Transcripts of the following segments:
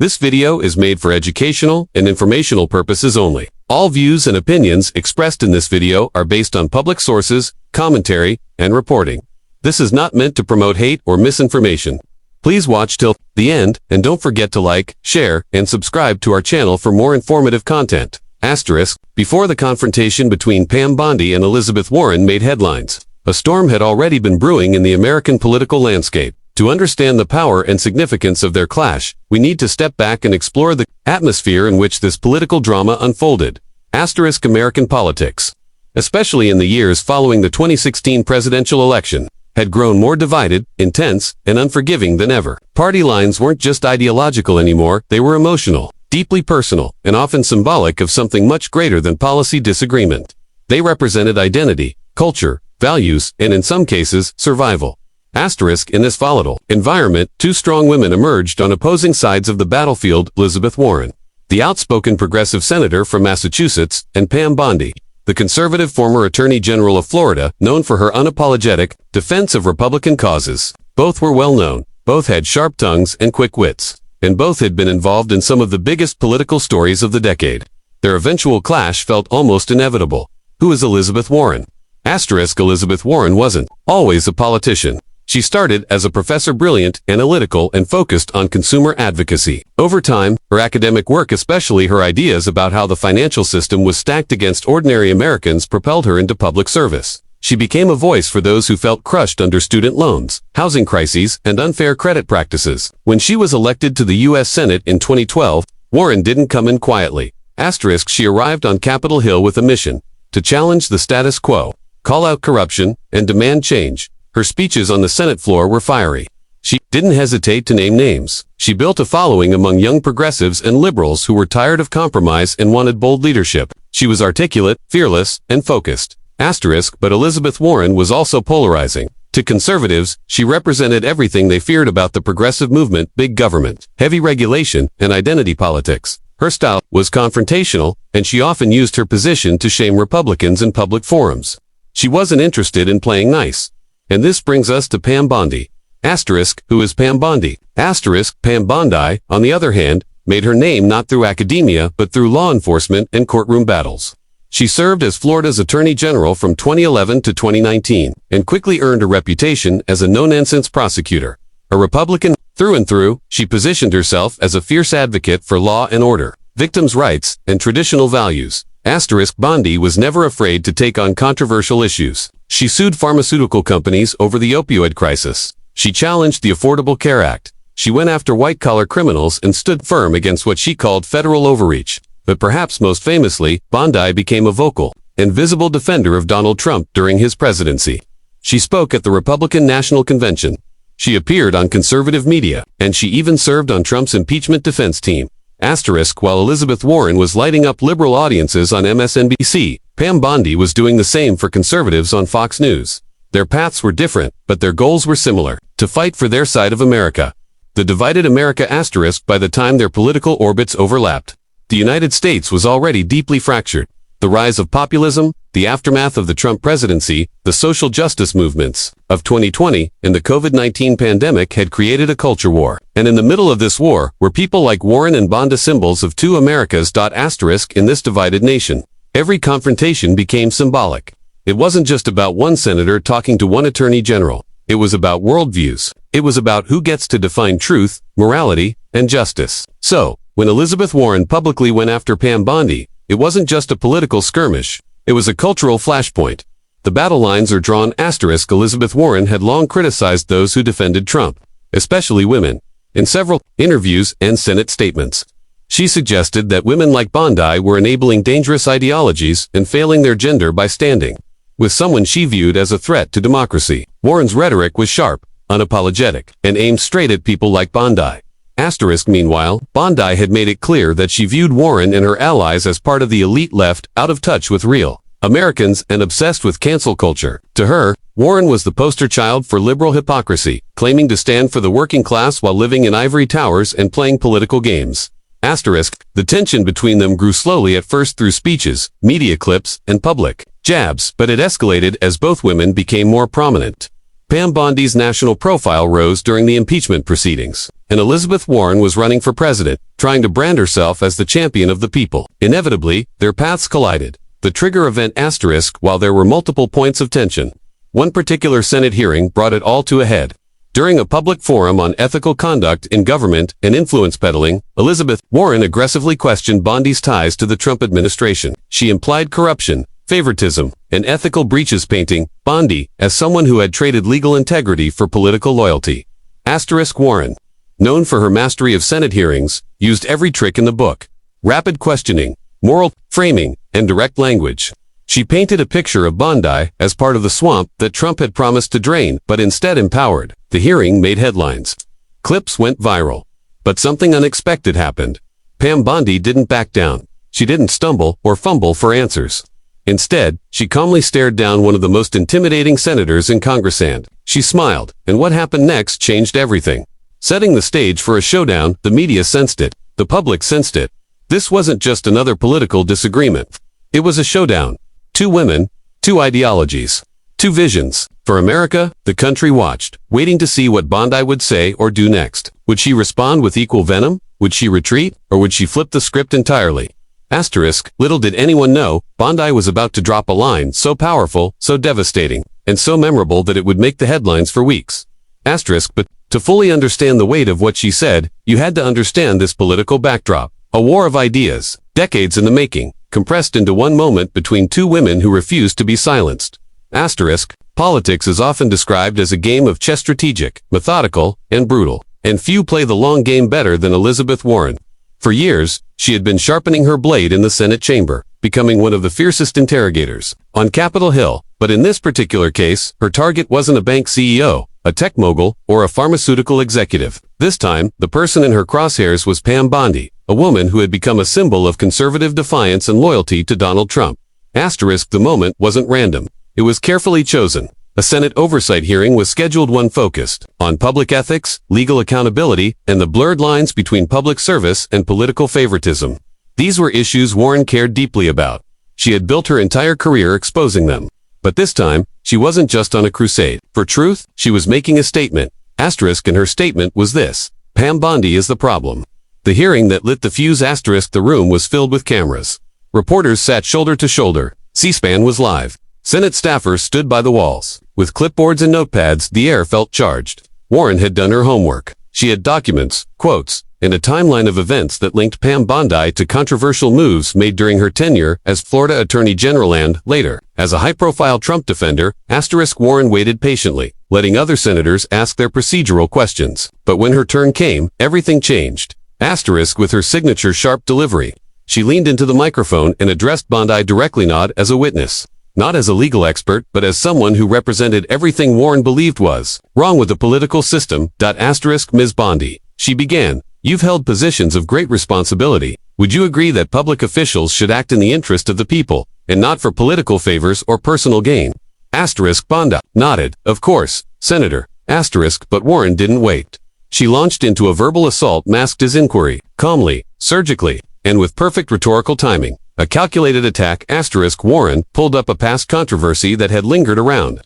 This video is made for educational and informational purposes only. All views and opinions expressed in this video are based on public sources, commentary, and reporting. This is not meant to promote hate or misinformation. Please watch till the end and don't forget to like, share, and subscribe to our channel for more informative content. Asterisk, before the confrontation between Pam Bondi and Elizabeth Warren made headlines, a storm had already been brewing in the American political landscape. To understand the power and significance of their clash, we need to step back and explore the atmosphere in which this political drama unfolded. Asterisk American politics, especially in the years following the 2016 presidential election, had grown more divided, intense, and unforgiving than ever. Party lines weren't just ideological anymore, they were emotional, deeply personal, and often symbolic of something much greater than policy disagreement. They represented identity, culture, values, and in some cases, survival. Asterisk, in this volatile environment, two strong women emerged on opposing sides of the battlefield: Elizabeth Warren, the outspoken progressive senator from Massachusetts, and Pam Bondi, the conservative former Attorney General of Florida, known for her unapologetic defense of Republican causes. Both were well known, both had sharp tongues and quick wits, and both had been involved in some of the biggest political stories of the decade. Their eventual clash felt almost inevitable. Who is Elizabeth Warren? Asterisk, Elizabeth Warren wasn't always a politician. She started as a professor, brilliant, analytical, and focused on consumer advocacy. Over time, her academic work, especially her ideas about how the financial system was stacked against ordinary Americans, propelled her into public service. She became a voice for those who felt crushed under student loans, housing crises, and unfair credit practices. When she was elected to the U.S. Senate in 2012, Warren didn't come in quietly. Asterisk, she arrived on Capitol Hill with a mission: to challenge the status quo, call out corruption, and demand change. Her speeches on the Senate floor were fiery. She didn't hesitate to name names. She built a following among young progressives and liberals who were tired of compromise and wanted bold leadership. She was articulate, fearless, and focused. Asterisk, but Elizabeth Warren was also polarizing. To conservatives, she represented everything they feared about the progressive movement: big government, heavy regulation, and identity politics. Her style was confrontational, and she often used her position to shame Republicans in public forums. She wasn't interested in playing nice. And this brings us to Pam Bondi. Asterisk, who is Pam Bondi? Asterisk, Pam Bondi, on the other hand, made her name not through academia but through law enforcement and courtroom battles. She served as Florida's Attorney General from 2011 to 2019, and quickly earned a reputation as a no-nonsense prosecutor. A Republican through and through, she positioned herself as a fierce advocate for law and order, victims' rights, and traditional values. Asterisk, Bondi was never afraid to take on controversial issues. She sued pharmaceutical companies over the opioid crisis. She challenged the Affordable Care Act. She went after white-collar criminals and stood firm against what she called federal overreach. But perhaps most famously, Bondi became a vocal and visible defender of Donald Trump during his presidency. She spoke at the Republican National Convention. She appeared on conservative media, and she even served on Trump's impeachment defense team. Asterisk, while Elizabeth Warren was lighting up liberal audiences on MSNBC, Pam Bondi was doing the same for conservatives on Fox News. Their paths were different, but their goals were similar: to fight for their side of America. The divided America. Asterisk, by the time their political orbits overlapped, the United States was already deeply fractured. The rise of populism, the aftermath of the Trump presidency, the social justice movements of 2020, and the COVID-19 pandemic had created a culture war. And in the middle of this war were people like Warren and Bondi, symbols of two Americas. Asterisk, in this divided nation, every confrontation became symbolic. It wasn't just about one senator talking to one attorney general. It was about worldviews. It was about who gets to define truth, morality, and justice. So, when Elizabeth Warren publicly went after Pam Bondi, it wasn't just a political skirmish. It was a cultural flashpoint. The battle lines are drawn. Asterisk, Elizabeth Warren had long criticized those who defended Trump, especially women. In several interviews and Senate statements, she suggested that women like Bondi were enabling dangerous ideologies and failing their gender by standing with someone she viewed as a threat to democracy. Warren's rhetoric was sharp, unapologetic, and aimed straight at people like Bondi. Asterisk, meanwhile, Bondi had made it clear that she viewed Warren and her allies as part of the elite left, out of touch with real Americans and obsessed with cancel culture. To her, Warren was the poster child for liberal hypocrisy, claiming to stand for the working class while living in ivory towers and playing political games. Asterisk, the tension between them grew slowly, at first through speeches, media clips, and public jabs, but it escalated as both women became more prominent. Pam Bondi's national profile rose during the impeachment proceedings. and Elizabeth Warren was running for president, trying to brand herself as the champion of the people. Inevitably, their paths collided. The trigger event asterisk while there were multiple points of tension. One particular Senate hearing brought it all to a head. During a public forum on ethical conduct in government and influence peddling, Elizabeth Warren aggressively questioned Bondi's ties to the Trump administration. She implied corruption, favoritism, and ethical breaches, painting Bondi as someone who had traded legal integrity for political loyalty. Asterisk Warren, known for her mastery of Senate hearings, used every trick in the book. Rapid questioning, moral framing, and direct language. She painted a picture of Bondi as part of the swamp that Trump had promised to drain, but instead empowered. The hearing made headlines. Clips went viral. But something unexpected happened. Pam Bondi didn't back down. She didn't stumble or fumble for answers. Instead, she calmly stared down one of the most intimidating senators in Congress and she smiled, and what happened next changed everything. Setting the stage for a showdown, the media sensed it. The public sensed it. This wasn't just another political disagreement. It was a showdown. Two women, two ideologies, two visions. For America, the country watched, waiting to see what Bondi would say or do next. Would she respond with equal venom? Would she retreat? Or would she flip the script entirely? Asterisk, little did anyone know, Bondi was about to drop a line so powerful, so devastating, and so memorable that it would make the headlines for weeks. Asterisk, but to fully understand the weight of what she said, you had to understand this political backdrop. A war of ideas, decades in the making, compressed into one moment between two women who refused to be silenced. Asterisk, politics is often described as a game of chess, strategic, methodical, and brutal, and few play the long game better than Elizabeth Warren. For years, she had been sharpening her blade in the Senate chamber, becoming one of the fiercest interrogators on Capitol Hill. But in this particular case, her target wasn't a bank CEO, a tech mogul, or a pharmaceutical executive. This time, the person in her crosshairs was Pam Bondi, a woman who had become a symbol of conservative defiance and loyalty to Donald Trump. Asterisk, the moment wasn't random. It was carefully chosen. A Senate oversight hearing was scheduled, one focused on public ethics, legal accountability, and the blurred lines between public service and political favoritism. These were issues Warren cared deeply about. She had built her entire career exposing them. But this time, she wasn't just on a crusade for truth, she was making a statement. Asterisk, and her statement was this: Pam Bondi is the problem. The hearing that lit the fuse. Asterisk, the room was filled with cameras. Reporters sat shoulder to shoulder. C-SPAN was live. Senate staffers stood by the walls. With clipboards and notepads, the air felt charged. Warren had done her homework. She had documents, quotes, and a timeline of events that linked Pam Bondi to controversial moves made during her tenure as Florida Attorney General and, later, as a high-profile Trump defender. Asterisk, Warren waited patiently, letting other senators ask their procedural questions. But when her turn came, everything changed. Asterisk, with her signature sharp delivery. She leaned into the microphone and addressed Bondi directly, not as a witness, not as a legal expert, but as someone who represented everything Warren believed was wrong with the political system. Asterisk, Ms. Bondi, she began, you've held positions of great responsibility. Would you agree that public officials should act in the interest of the people, and not for political favors or personal gain? Asterisk, Bondi nodded, of course, Senator. Asterisk, but Warren didn't wait. She launched into a verbal assault masked as inquiry, calmly, surgically, and with perfect rhetorical timing. A calculated attack. Asterisk, Warren pulled up a past controversy that had lingered around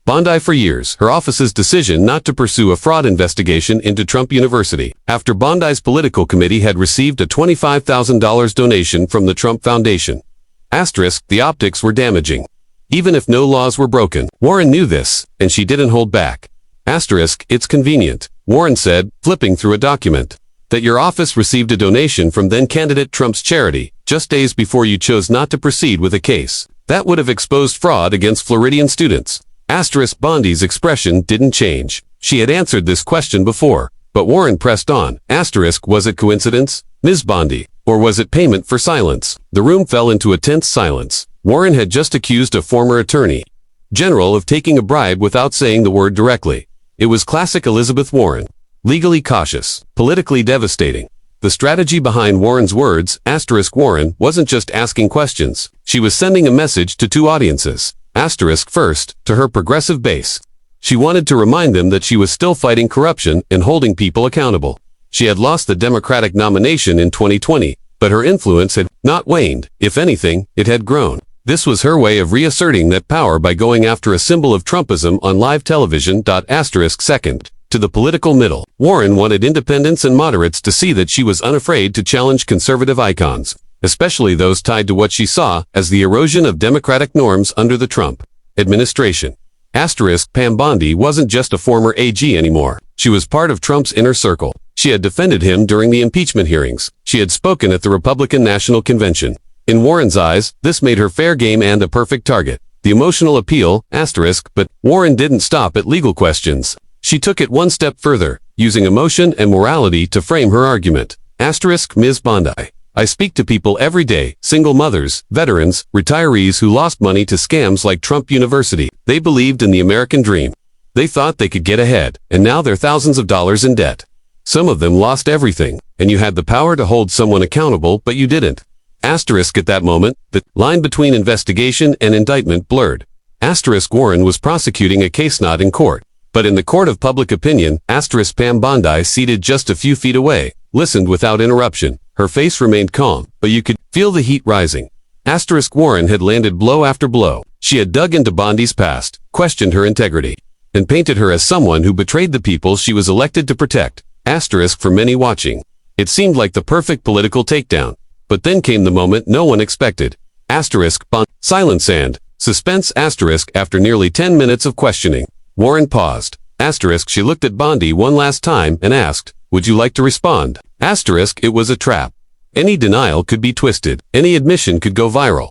Bondi for years, her office's decision not to pursue a fraud investigation into Trump University, after Bondi's political committee had received a $25,000 donation from the Trump Foundation. Asterisk, the optics were damaging. Even if no laws were broken, Warren knew this, and she didn't hold back. Asterisk, it's convenient, Warren said, flipping through a document, that your office received a donation from then-candidate Trump's charity, just days before you chose not to proceed with a case that would have exposed fraud against Floridian students. Asterisk, Bondi's expression didn't change. She had answered this question before, but Warren pressed on. Asterisk, was it coincidence, Ms. Bondi, or was it payment for silence? The room fell into a tense silence. Warren had just accused a former attorney general of taking a bribe without saying the word directly. It was classic Elizabeth Warren. Legally cautious, politically devastating. The strategy behind Warren's words, asterisk, Warren wasn't just asking questions. She was sending a message to two audiences. Asterisk, first, to her progressive base. She wanted to remind them that she was still fighting corruption and holding people accountable. She had lost the Democratic nomination in 2020, but her influence had not waned. If anything, it had grown. This was her way of reasserting that power by going after a symbol of Trumpism on live television. Asterisk, second, to the political middle. Warren wanted independents and moderates to see that she was unafraid to challenge conservative icons, especially those tied to what she saw as the erosion of democratic norms under the Trump administration. Pam Bondi wasn't just a former AG anymore. She was part of Trump's inner circle. She had defended him during the impeachment hearings. She had spoken at the Republican National Convention. In Warren's eyes, this made her fair game and a perfect target. The emotional appeal, but Warren didn't stop at legal questions. She took it one step further, using emotion and morality to frame her argument. Ms. Bondi. I speak to people every day, single mothers, veterans, retirees who lost money to scams like Trump University. They believed in the American dream. They thought they could get ahead, and now they're thousands of dollars in debt. Some of them lost everything, and you had the power to hold someone accountable, but you didn't. At that moment, the line between investigation and indictment blurred. Warren was prosecuting a case not in court, but in the court of public opinion. Pam Bondi, seated just a few feet away, listened without interruption. Her face remained calm, but you could feel the heat rising. Warren had landed blow after blow. She had dug into Bondi's past, questioned her integrity, and painted her as someone who betrayed the people she was elected to protect. For many watching, it seemed like the perfect political takedown. But then came the moment no one expected. Silence and suspense. After nearly 10 minutes of questioning, Warren paused. She looked at Bondi one last time and asked, would you like to respond? It was a trap. Any denial could be twisted. Any admission could go viral.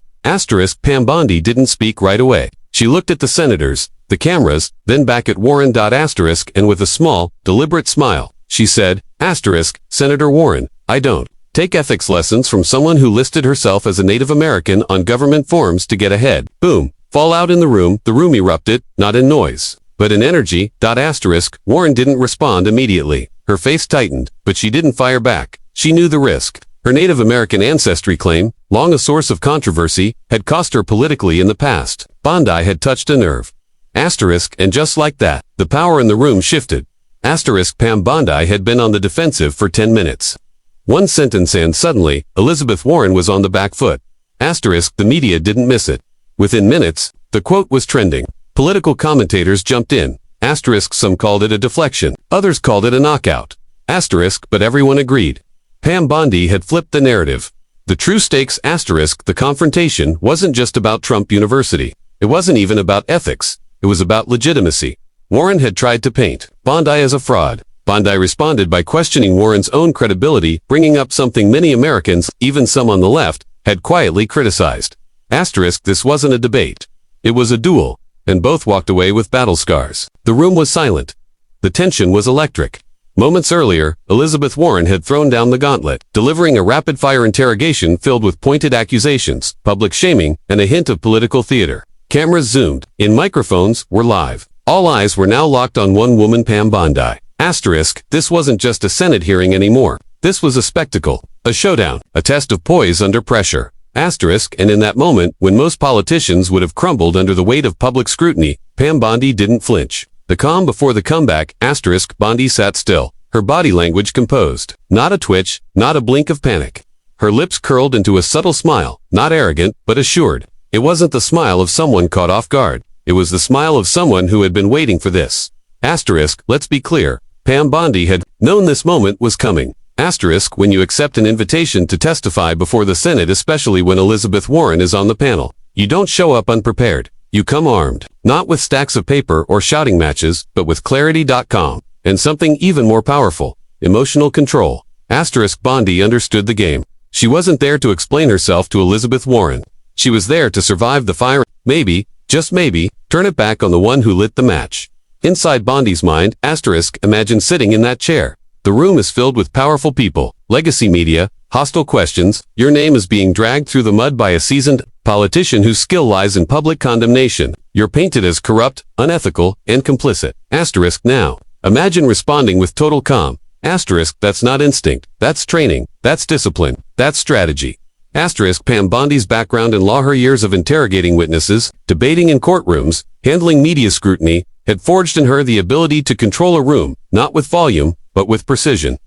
Pam Bondi didn't speak right away. She looked at the senators, the cameras, then back at Warren. And with a small, deliberate smile, she said, Senator Warren, I don't take ethics lessons from someone who listed herself as a Native American on government forms to get ahead. Boom. Fallout in the room erupted, not in noise, but in energy. Warren didn't respond immediately. Her face tightened, but she didn't fire back. She knew the risk. Her Native American ancestry claim, long a source of controversy, had cost her politically in the past. Bondi had touched a nerve. And just like that, the power in the room shifted. Pam Bondi had been on the defensive for 10 minutes. One sentence and suddenly, Elizabeth Warren was on the back foot. The media didn't miss it. Within minutes, the quote was trending. Political commentators jumped in. Some called it a deflection. Others called it a knockout. But everyone agreed. Pam Bondi had flipped the narrative. The true stakes, the confrontation wasn't just about Trump University. It wasn't even about ethics. It was about legitimacy. Warren had tried to paint Bondi as a fraud. Bondi responded by questioning Warren's own credibility, bringing up something many Americans, even some on the left, had quietly criticized. This wasn't a debate. It was a duel, and both walked away with battle scars. The room was silent. The tension was electric. Moments earlier, Elizabeth Warren had thrown down the gauntlet, delivering a rapid-fire interrogation filled with pointed accusations, public shaming, and a hint of political theater. Cameras zoomed in, microphones were live. All eyes were now locked on one woman, Pam Bondi. This wasn't just a Senate hearing anymore. This was a spectacle, a showdown, a test of poise under pressure. And in that moment, when most politicians would have crumbled under the weight of public scrutiny, Pam Bondi didn't flinch. The calm before the comeback. Bondi sat still, her body language composed. Not a twitch, not a blink of panic. Her lips curled into a subtle smile, not arrogant, but assured. It wasn't the smile of someone caught off guard. It was the smile of someone who had been waiting for this. Let's be clear. Pam Bondi had known this moment was coming. When you accept an invitation to testify before the Senate, especially when Elizabeth Warren is on the panel, you don't show up unprepared. You come armed, not with stacks of paper or shouting matches, but with clarity.com, and something even more powerful, emotional control. Bondi understood the game. She wasn't there to explain herself to Elizabeth Warren. She was there to survive the fire, maybe, just maybe, turn it back on the one who lit the match. Inside Bondi's mind, imagine sitting in that chair. The room is filled with powerful people, legacy media, hostile questions. Your name is being dragged through the mud by a seasoned politician whose skill lies in public condemnation. You're painted as corrupt, unethical, and complicit. Now, imagine responding with total calm. That's not instinct. That's training. That's discipline. That's strategy. Pam Bondi's background in law, her years of interrogating witnesses, debating in courtrooms, handling media scrutiny, had forged in her the ability to control a room, not with volume, but with precision.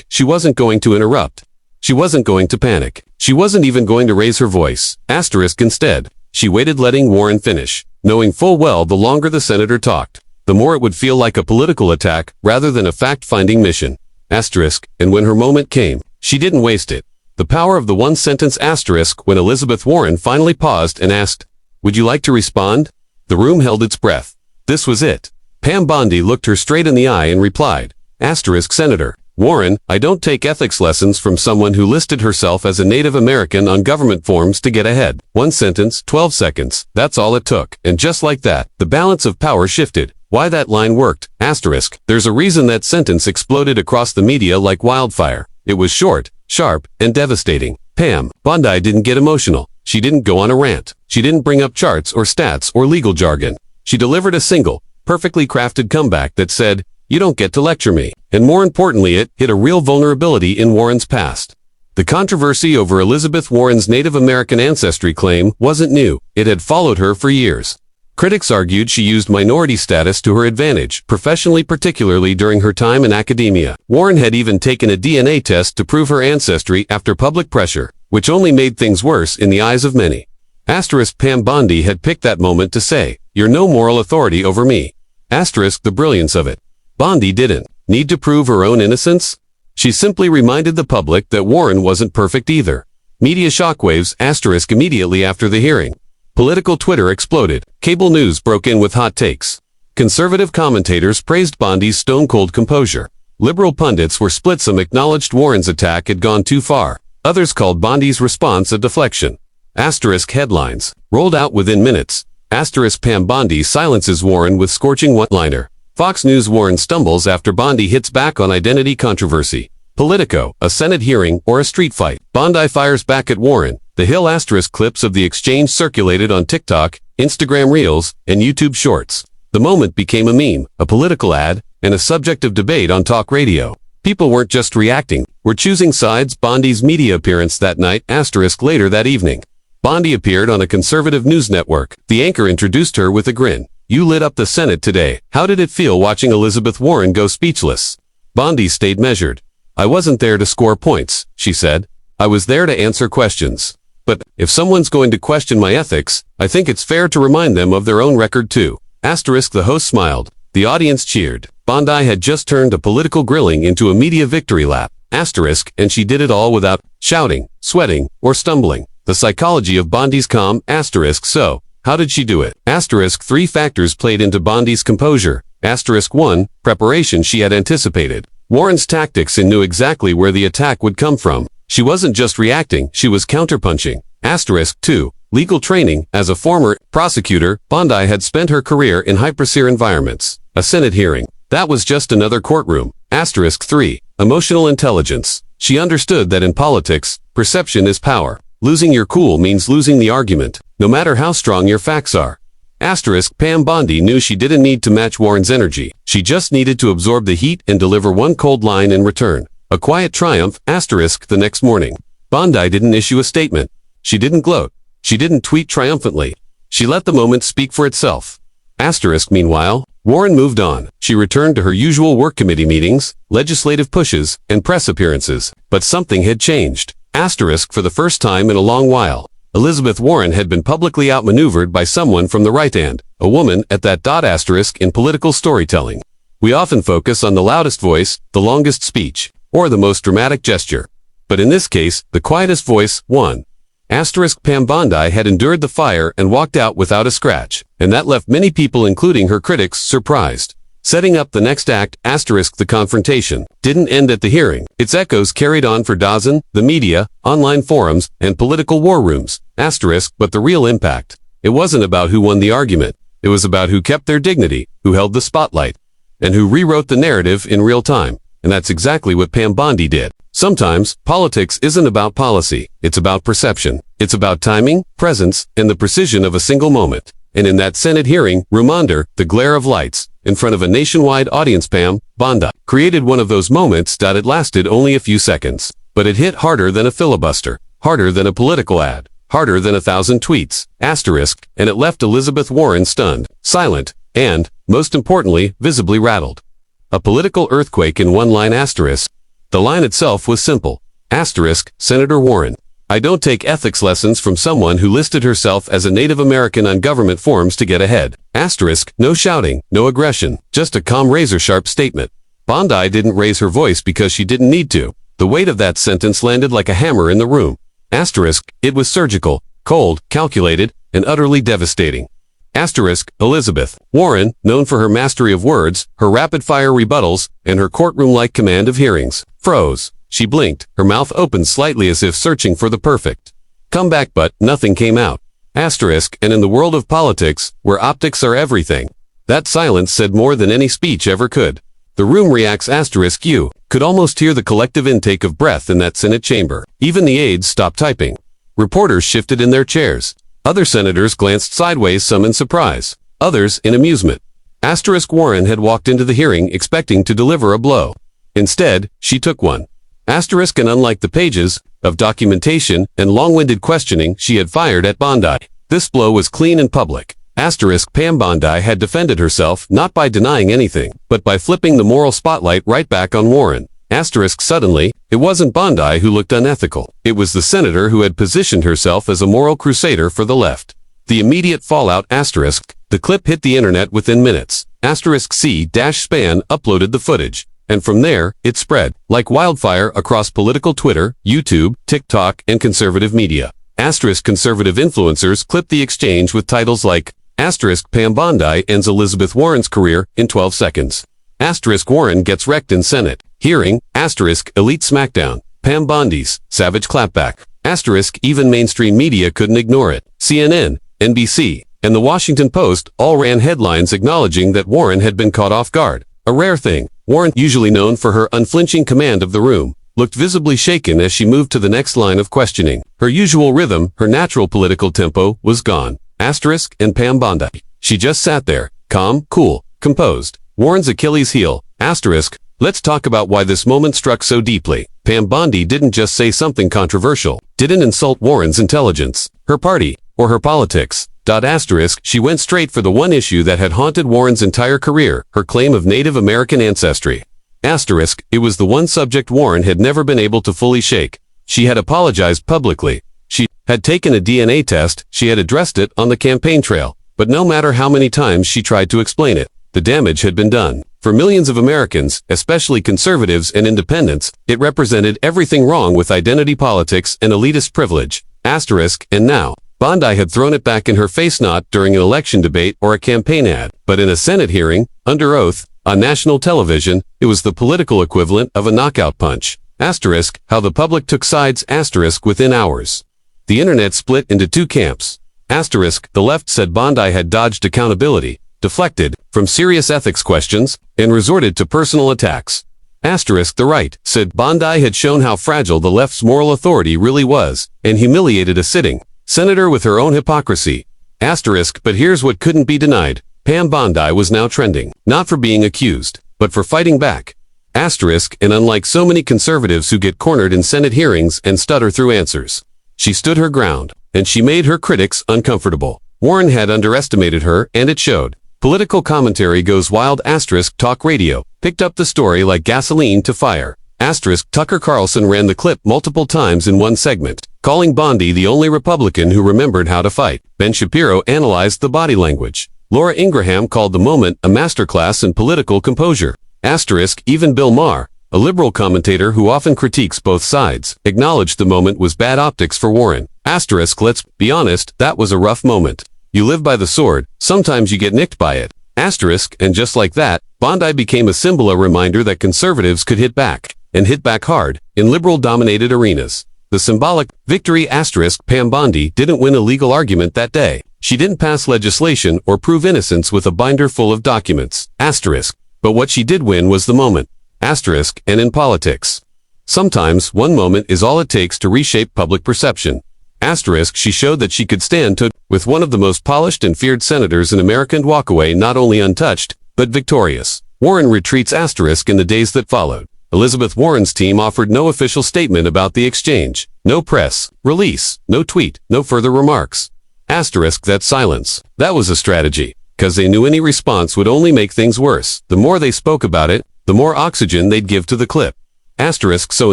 She wasn't going to interrupt. She wasn't going to panic. She wasn't even going to raise her voice. Instead, she waited, letting Warren finish, knowing full well the longer the senator talked, the more it would feel like a political attack rather than a fact-finding mission. Asterisk, and when her moment came, she didn't waste it. The power of the one-sentence asterisk when Elizabeth Warren finally paused and asked, "Would you like to respond?" The room held its breath. This was it. Pam Bondi looked her straight in the eye and replied, asterisk, "Senator Warren, I don't take ethics lessons from someone who listed herself as a Native American on government forms to get ahead." One sentence, 12 seconds. That's all it took. And just like that, the balance of power shifted. Why that line worked, asterisk. There's a reason that sentence exploded across the media like wildfire. It was short, sharp, and devastating. Pam Bondi didn't get emotional. She didn't go on a rant. She didn't bring up charts or stats or legal jargon. She delivered a single, perfectly crafted comeback that said, "You don't get to lecture me." And more importantly, it hit a real vulnerability in Warren's past. The controversy over Elizabeth Warren's Native American ancestry claim wasn't new. It had followed her for years. Critics argued she used minority status to her advantage, professionally, particularly during her time in academia. Warren had even taken a DNA test to prove her ancestry after public pressure, which only made things worse in the eyes of many. Asterisk, Pam Bondi had picked that moment to say, "You're no moral authority over me." Asterisk, the brilliance of it. Bondi didn't need to prove her own innocence. She simply reminded the public that Warren wasn't perfect either. Media shockwaves, asterisk, immediately after the hearing. Political Twitter exploded. Cable news broke in with hot takes. Conservative commentators praised Bondi's stone-cold composure. Liberal pundits were split. Some acknowledged Warren's attack had gone too far. Others called Bondi's response a deflection. Asterisk, headlines rolled out within minutes. Asterisk, Pam Bondi silences Warren with scorching one-liner. Fox News, Warren stumbles after Bondi hits back on identity controversy. Politico, a Senate hearing or a street fight. Bondi fires back at Warren. The Hill asterisk clips of the exchange circulated on TikTok, Instagram Reels, and YouTube Shorts. The moment became a meme, a political ad, and a subject of debate on talk radio. People weren't just reacting, were choosing sides. Bondi's media appearance that night, asterisk, later that evening. Bondi appeared on a conservative news network. The anchor introduced her with a grin. "You lit up the Senate today. How did it feel watching Elizabeth Warren go speechless?" Bondi stayed measured. "I wasn't there to score points," she said. "I was there to answer questions. But if someone's going to question my ethics, I think it's fair to remind them of their own record too." Asterisk, the host smiled. The audience cheered. Bondi had just turned a political grilling into a media victory lap. Asterisk, and she did it all without shouting, sweating, or stumbling. The psychology of Bondi's calm, asterisk, so, how did she do it? Asterisk, 3 factors played into Bondi's composure. Asterisk 1, preparation. She had anticipated Warren's tactics and knew exactly where the attack would come from. She wasn't just reacting, she was counterpunching. Asterisk 2, legal training. As a former prosecutor, Bondi had spent her career in high-pressure environments. A Senate hearing, that was just another courtroom. Asterisk 3, emotional intelligence. She understood that in politics, perception is power. Losing your cool means losing the argument, no matter how strong your facts are. Asterisk, Pam Bondi knew she didn't need to match Warren's energy. She just needed to absorb the heat and deliver one cold line in return. A quiet triumph, asterisk, the next morning. Bondi didn't issue a statement. She didn't gloat. She didn't tweet triumphantly. She let the moment speak for itself. Asterisk, meanwhile, Warren moved on. She returned to her usual work committee meetings, legislative pushes, and press appearances. But something had changed. Asterisk, for the first time in a long while, Elizabeth Warren had been publicly outmaneuvered by someone from the right hand, a woman at that. Asterisk, in political storytelling, we often focus on the loudest voice, the longest speech, or the most dramatic gesture. But in this case, the quietest voice won. Asterisk, Pam Bondi had endured the fire and walked out without a scratch, and that left many people, including her critics, surprised. Setting up the next act, asterisk, the confrontation didn't end at the hearing. Its echoes carried on for Dawson, the media, online forums, and political war rooms, asterisk, but the real impact. It wasn't about who won the argument. It was about who kept their dignity, who held the spotlight, and who rewrote the narrative in real time. And that's exactly what Pam Bondi did. Sometimes, politics isn't about policy. It's about perception. It's about timing, presence, and the precision of a single moment. And in that Senate hearing, reminder, the glare of lights, in front of a nationwide audience, Pam Bondi created one of those moments. It lasted only a few seconds. But it hit harder than a filibuster, harder than a political ad, harder than 1,000 tweets, asterisk, and it left Elizabeth Warren stunned, silent, and, most importantly, visibly rattled. A political earthquake in one line, asterisk. The line itself was simple. Asterisk, Senator Warren, I don't take ethics lessons from someone who listed herself as a Native American on government forms to get ahead. Asterisk, no shouting, no aggression, just a calm razor-sharp statement. Bondi didn't raise her voice because she didn't need to. The weight of that sentence landed like a hammer in the room. Asterisk, it was surgical, cold, calculated, and utterly devastating. Asterisk, Elizabeth Warren, known for her mastery of words, her rapid-fire rebuttals, and her courtroom-like command of hearings, froze. She blinked, her mouth opened slightly as if searching for the perfect comeback, but nothing came out. Asterisk, and in the world of politics, where optics are everything, that silence said more than any speech ever could. The room reacts. Asterisk, you could almost hear the collective intake of breath in that Senate chamber. Even the aides stopped typing. Reporters shifted in their chairs. Other senators glanced sideways, some in surprise, others in amusement. Asterisk, Warren had walked into the hearing expecting to deliver a blow. Instead, she took one. Asterisk, and unlike the pages of documentation and long-winded questioning she had fired at Bondi, this blow was clean and public. Asterisk, Pam Bondi had defended herself not by denying anything, but by flipping the moral spotlight right back on Warren. Asterisk, suddenly, it wasn't Bondi who looked unethical. It was the senator who had positioned herself as a moral crusader for the left. The immediate fallout. Asterisk, the clip hit the internet within minutes. Asterisk, C-SPAN uploaded the footage. And from there, it spread like wildfire across political Twitter, YouTube, TikTok, and conservative media. Asterisk, conservative influencers clipped the exchange with titles like, Asterisk, Pam Bondi ends Elizabeth Warren's career in 12 seconds. Asterisk, Warren gets wrecked in Senate hearing. Asterisk, elite smackdown. Pam Bondi's savage clapback. Asterisk, even mainstream media couldn't ignore it. CNN, NBC, and the Washington Post all ran headlines acknowledging that Warren had been caught off guard. A rare thing. Warren, usually known for her unflinching command of the room, looked visibly shaken as she moved to the next line of questioning. Her usual rhythm, her natural political tempo, was gone. Asterisk, and Pam Bondi. She just sat there, calm, cool, composed. Warren's Achilles heel. Asterisk, let's talk about why this moment struck so deeply. Pam Bondi didn't just say something controversial, didn't insult Warren's intelligence, her party, or her politics. Asterisk, she went straight for the one issue that had haunted Warren's entire career, her claim of Native American ancestry. Asterisk, it was the one subject Warren had never been able to fully shake. She had apologized publicly. She had taken a DNA test. She had addressed it on the campaign trail. But no matter how many times she tried to explain it, the damage had been done. For millions of Americans, especially conservatives and independents, it represented everything wrong with identity politics and elitist privilege. Asterisk, and now, Bondi had thrown it back in her face, not during an election debate or a campaign ad, but in a Senate hearing, under oath, on national television. It was the political equivalent of a knockout punch. Asterisk, how the public took sides. Asterisk, within hours. The internet split into two camps. Asterisk, the left said Bondi had dodged accountability, deflected from serious ethics questions, and resorted to personal attacks. Asterisk, the right said Bondi had shown how fragile the left's moral authority really was, and humiliated a sitting senator with her own hypocrisy. Asterisk, but here's what couldn't be denied. Pam Bondi was now trending, not for being accused, but for fighting back. Asterisk, and unlike so many conservatives who get cornered in Senate hearings and stutter through answers, she stood her ground, and she made her critics uncomfortable. Warren had underestimated her, and it showed. Political commentary goes wild. Asterisk, talk radio picked up the story like gasoline to fire. Asterisk, Tucker Carlson ran the clip multiple times in one segment, calling Bondi the only Republican who remembered how to fight. Ben Shapiro analyzed the body language. Laura Ingraham called the moment a masterclass in political composure. Asterisk, even Bill Maher, a liberal commentator who often critiques both sides, acknowledged the moment was bad optics for Warren. Asterisk, let's be honest, that was a rough moment. You live by the sword, sometimes you get nicked by it. Asterisk, and just like that, Bondi became a symbol, a reminder that conservatives could hit back, and hit back hard, in liberal-dominated arenas. The symbolic victory. Asterisk, Pam Bondi didn't win a legal argument that day. She didn't pass legislation or prove innocence with a binder full of documents. Asterisk, but what she did win was the moment. Asterisk, and in politics, sometimes one moment is all it takes to reshape public perception. Asterisk, she showed that she could stand toe with one of the most polished and feared senators in America and walk away not only untouched, but victorious. Warren retreats. Asterisk, in the days that followed, Elizabeth Warren's team offered no official statement about the exchange. No press release, no tweet, no further remarks. Asterisk, that silence. That was a strategy, because they knew any response would only make things worse. The more they spoke about it, the more oxygen they'd give to the clip. Asterisk, so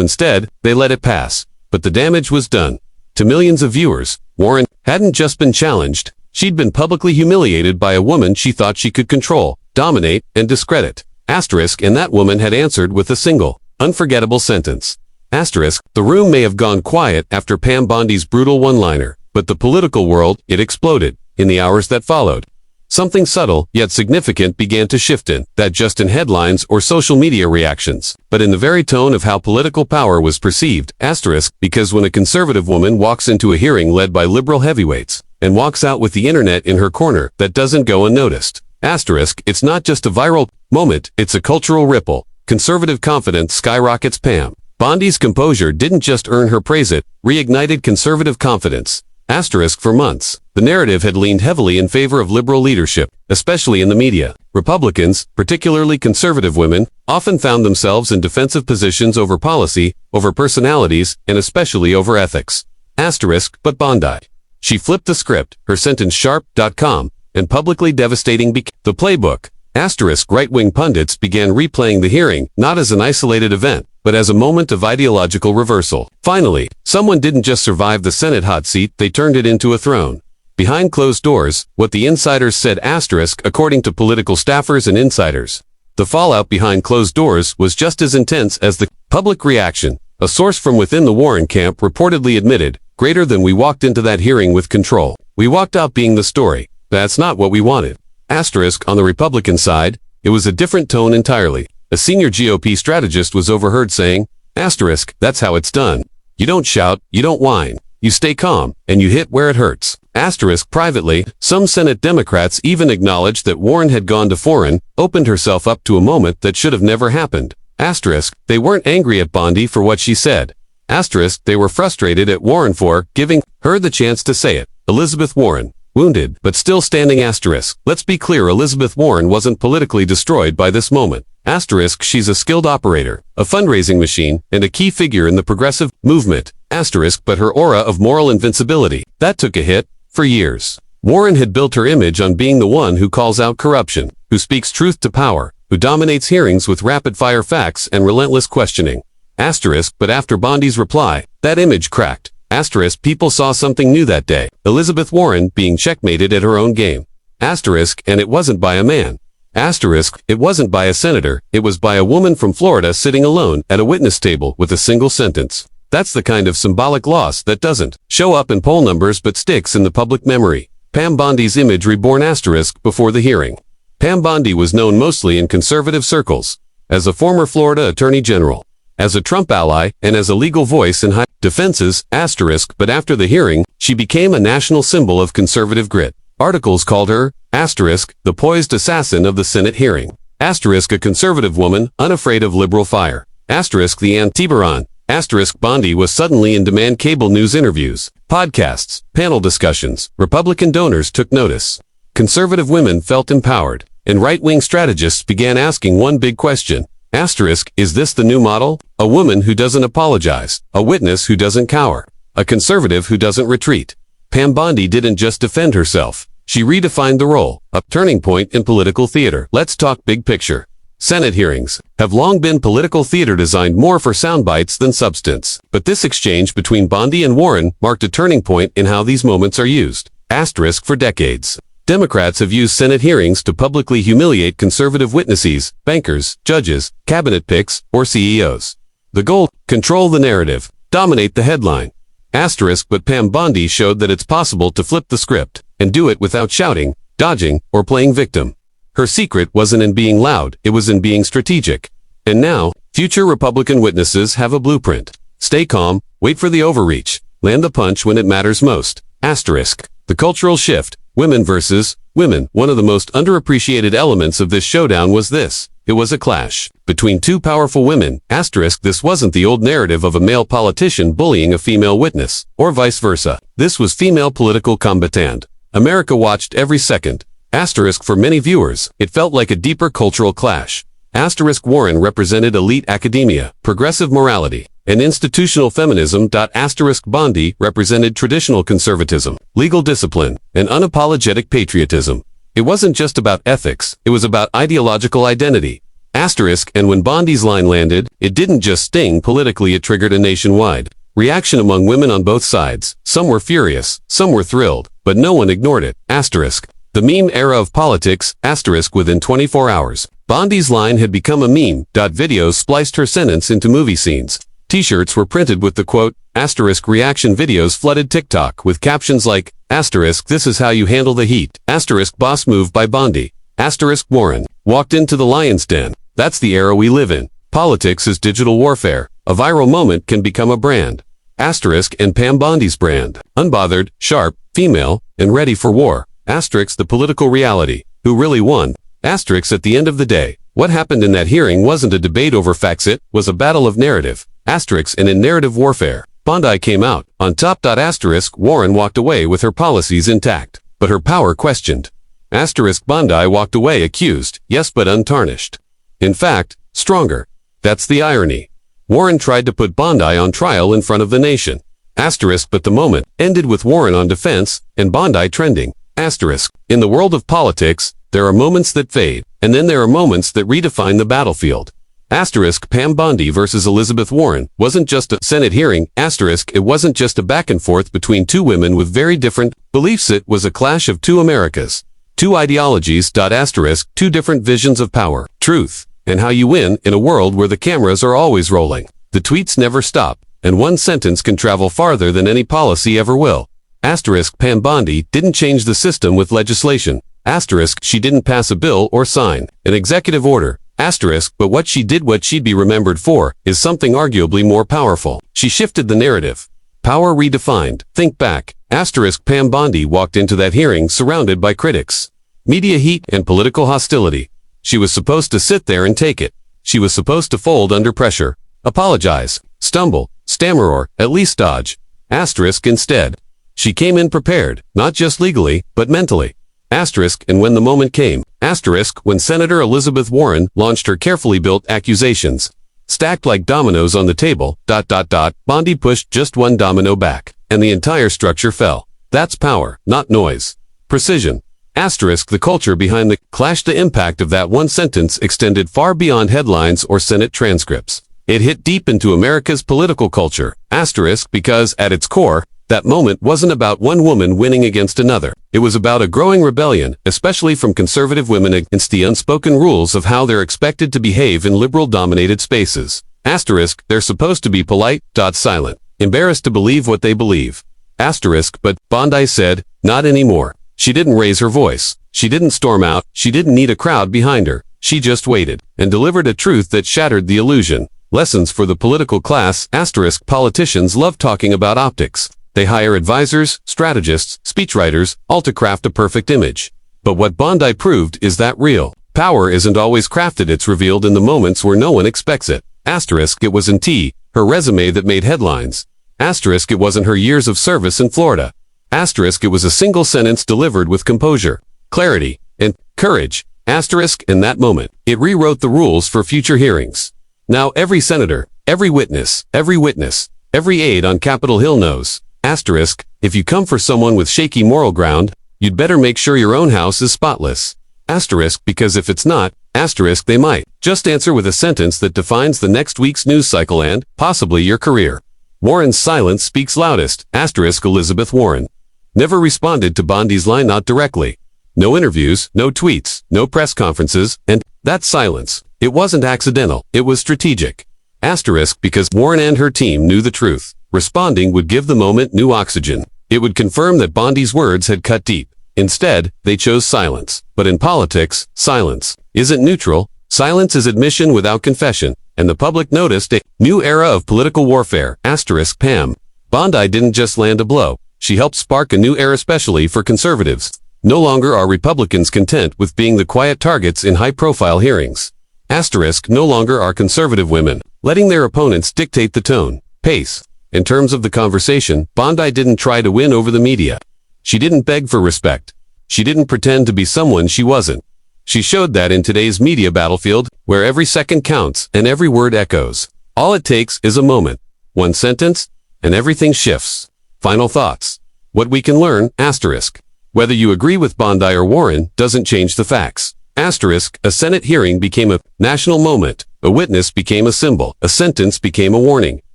instead, they let it pass. But the damage was done. To millions of viewers, Warren hadn't just been challenged, she'd been publicly humiliated by a woman she thought she could control, dominate, and discredit. Asterisk, and that woman had answered with a single, unforgettable sentence. Asterisk, the room may have gone quiet after Pam Bondi's brutal one-liner, but the political world, it exploded, in the hours that followed. Something subtle, yet significant began to shift that just in headlines or social media reactions, but in the very tone of how political power was perceived. Asterisk, because when a conservative woman walks into a hearing led by liberal heavyweights, and walks out with the internet in her corner, that doesn't go unnoticed. Asterisk, it's not just a viral moment, it's a cultural ripple. Conservative confidence skyrockets. Pam Bondi's composure didn't just earn her praise, it reignited conservative confidence. Asterisk, for months, the narrative had leaned heavily in favor of liberal leadership, especially in the media. Republicans, particularly conservative women, often found themselves in defensive positions over policy, over personalities, and especially over ethics. Asterisk, but Bondi. She flipped the script, her sentence sharp.com, and publicly devastating the playbook. Asterisk, right-wing pundits began replaying the hearing, not as an isolated event, but as a moment of ideological reversal. Finally, someone didn't just survive the Senate hot seat, they turned it into a throne. Behind closed doors, what the insiders said. Asterisk, according to political staffers and insiders. The fallout behind closed doors was just as intense as the public reaction. A source from within the Warren camp reportedly admitted, greater than we walked into that hearing with control. We walked out being the story. That's not what we wanted. Asterisk, on the Republican side, it was a different tone entirely. A senior GOP strategist was overheard saying, asterisk, that's how it's done. You don't shout, you don't whine. You stay calm, and you hit where it hurts. Asterisk, privately, some Senate Democrats even acknowledged that Warren had gone to foreign, opened herself up to a moment that should have never happened. Asterisk, they weren't angry at Bondi for what she said. Asterisk, they were frustrated at Warren for giving her the chance to say it. Elizabeth Warren. Wounded, but still standing. Asterisk, let's be clear, Elizabeth Warren wasn't politically destroyed by this moment. Asterisk, she's a skilled operator, a fundraising machine, and a key figure in the progressive movement. Asterisk, but her aura of moral invincibility, that took a hit. For years, Warren had built her image on being the one who calls out corruption, who speaks truth to power, who dominates hearings with rapid-fire facts and relentless questioning. Asterisk, but after Bondi's reply, that image cracked. Asterisk, people saw something new that day. Elizabeth Warren being checkmated at her own game. Asterisk, and it wasn't by a man. Asterisk, it wasn't by a senator, it was by a woman from Florida sitting alone at a witness table with a single sentence. That's the kind of symbolic loss that doesn't show up in poll numbers but sticks in the public memory. Pam Bondi's image reborn. Asterisk, before the hearing. Pam Bondi was known mostly in conservative circles, as a former Florida Attorney General, as a Trump ally, and as a legal voice in high defenses. Asterisk, but after the hearing, she became a national symbol of conservative grit. Articles called her, asterisk, the poised assassin of the Senate hearing. Asterisk, a conservative woman, unafraid of liberal fire. Asterisk, the anti-Tiburon. Asterisk, Bondi was suddenly in demand. Cable news interviews, podcasts, panel discussions. Republican donors took notice. Conservative women felt empowered, and right-wing strategists began asking one big question. Asterisk, is this the new model? A woman who doesn't apologize, a witness who doesn't cower, a conservative who doesn't retreat. Pam Bondi didn't just defend herself. She redefined the role, a turning point in political theater. Let's talk big picture. Senate hearings have long been political theater designed more for sound bites than substance. But this exchange between Bondi and Warren marked a turning point in how these moments are used. Asterisk, for decades, Democrats have used Senate hearings to publicly humiliate conservative witnesses, bankers, judges, cabinet picks, or CEOs. The goal, control the narrative, dominate the headline. Asterisk, but Pam Bondi showed that it's possible to flip the script, and do it without shouting, dodging, or playing victim. Her secret wasn't in being loud, it was in being strategic. And now, future Republican witnesses have a blueprint. Stay calm, wait for the overreach, land the punch when it matters most. Asterisk, the cultural shift, women versus women. One of the most underappreciated elements of this showdown was this. It was a clash between two powerful women. Asterisk, this wasn't the old narrative of a male politician bullying a female witness, or vice versa. This was female political combatant. America watched every second. Asterisk, for many viewers, it felt like a deeper cultural clash. Asterisk, Warren represented elite academia, progressive morality, and institutional feminism. Asterisk, Bondi represented traditional conservatism, legal discipline, and unapologetic patriotism. It wasn't just about ethics, it was about ideological identity. Asterisk, and when Bondi's line landed, it didn't just sting politically, it triggered a nationwide Reaction among women on both sides. Some were furious, some were thrilled, but no one ignored it. Asterisk. The meme era of politics, asterisk within 24 hours. Bondi's line had become a meme. Videos spliced her sentence into movie scenes. T-shirts were printed with the quote, asterisk reaction videos flooded TikTok with captions like, asterisk this is how you handle the heat, asterisk boss move by Bondi, asterisk Warren walked into the lion's den. That's the era we live in. Politics is digital warfare. A viral moment can become a brand. Asterisk and Pam Bondi's brand. Unbothered, sharp, female, and ready for war. Asterisk the political reality. Who really won? Asterisk at the end of the day, what happened in that hearing wasn't a debate over facts, it was a battle of narrative. Asterisk and in narrative warfare, Bondi came out on top. Asterisk Warren walked away with her policies intact, but her power questioned. Asterisk Bondi walked away accused, yes but untarnished. In fact, stronger. That's the irony. Warren tried to put Bondi on trial in front of the nation. Asterisk but the moment ended with Warren on defense and Bondi trending. Asterisk. In the world of politics, there are moments that fade, and then there are moments that redefine the battlefield. Asterisk Pam Bondi versus Elizabeth Warren wasn't just a Senate hearing. Asterisk it wasn't just a back and forth between two women with very different beliefs. It was a clash of two Americas. Two ideologies. Asterisk two different visions of power, truth, and how you win in a world where the cameras are always rolling. The tweets never stop, and one sentence can travel farther than any policy ever will. Asterisk Pam Bondi didn't change the system with legislation. Asterisk she didn't pass a bill or sign an executive order. Asterisk but what she did, what she'd be remembered for, is something arguably more powerful. She shifted the narrative. Power redefined. Think back. Asterisk Pam Bondi walked into that hearing surrounded by critics, media heat, and political hostility. She was supposed to sit there and take it. She was supposed to fold under pressure, apologize, stumble, stammer, or at least dodge. Asterisk instead, she came in prepared, not just legally, but mentally. Asterisk and when the moment came. Asterisk when Senator Elizabeth Warren launched her carefully built accusations, stacked like dominoes on the table, Bondi pushed just one domino back, and the entire structure fell. That's power, not noise. Precision. Asterisk the culture behind the clash. The impact of that one sentence extended far beyond headlines or Senate transcripts. It hit deep into America's political culture. Asterisk because, at its core, that moment wasn't about one woman winning against another. It was about a growing rebellion, especially from conservative women against the unspoken rules of how they're expected to behave in liberal-dominated spaces. Asterisk, they're supposed to be polite, silent, embarrassed to believe what they believe. Asterisk, but, Bondi said, not anymore. She didn't raise her voice. She didn't storm out. She didn't need a crowd behind her. She just waited, and delivered a truth that shattered the illusion. Lessons for the political class. Asterisk politicians love talking about optics. They hire advisors, strategists, speechwriters, all to craft a perfect image. But what Bondi proved is that real power isn't always crafted, it's revealed in the moments where no one expects it. Asterisk it wasn't her resume that made headlines. Asterisk it wasn't her years of service in Florida. Asterisk it was a single sentence delivered with composure, clarity, and courage. Asterisk in that moment, it rewrote the rules for future hearings. Now every senator, every witness, every aide on Capitol Hill knows. Asterisk, if you come for someone with shaky moral ground, you'd better make sure your own house is spotless. Asterisk because if it's not, asterisk they might just answer with a sentence that defines the next week's news cycle and, possibly, your career. Warren's silence speaks loudest. Asterisk Elizabeth Warren never responded to Bondi's line, not directly. No interviews, no tweets, no press conferences, and that silence, it wasn't accidental, it was strategic. Asterisk because Warren and her team knew the truth. Responding would give the moment new oxygen. It would confirm that Bondi's words had cut deep. Instead, they chose silence. But in politics, silence isn't neutral. Silence is admission without confession. And the public noticed a new era of political warfare. Asterisk Pam Bondi didn't just land a blow. She helped spark a new era, especially for conservatives. No longer are Republicans content with being the quiet targets in high-profile hearings. Asterisk no longer are conservative women letting their opponents dictate the tone, pace. In terms of the conversation, Bondi didn't try to win over the media. She didn't beg for respect. She didn't pretend to be someone she wasn't. She showed that in today's media battlefield, where every second counts and every word echoes. All it takes is a moment, one sentence, and everything shifts. Final thoughts. What we can learn, asterisk. Whether you agree with Bondi or Warren doesn't change the facts. Asterisk, a Senate hearing became a national moment. A witness became a symbol. A sentence became a warning.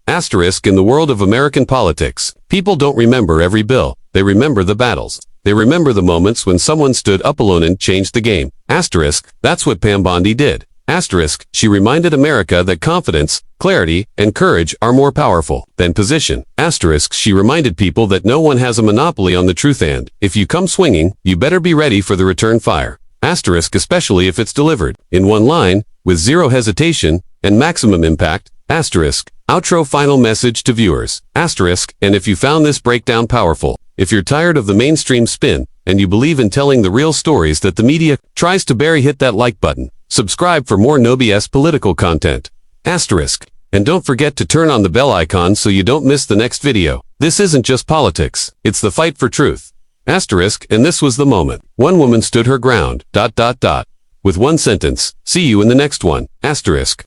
Asterisk in the world of American politics, people don't remember every bill. They remember the battles. They remember the moments when someone stood up alone and changed the game. Asterisk, that's what Pam Bondi did. Asterisk, she reminded America that confidence, clarity, and courage are more powerful than position. Asterisk, she reminded people that no one has a monopoly on the truth and, if you come swinging, you better be ready for the return fire. Asterisk, especially if it's delivered in one line, with zero hesitation, and maximum impact. Asterisk, outro final message to viewers. Asterisk, and if you found this breakdown powerful, if you're tired of the mainstream spin, and you believe in telling the real stories that the media tries to bury, hit that like button. Subscribe for more no BS political content. Asterisk. And don't forget to turn on the bell icon so you don't miss the next video. This isn't just politics, it's the fight for truth. Asterisk, and this was the moment. One woman stood her ground, ... with one sentence. See you in the next one. Asterisk.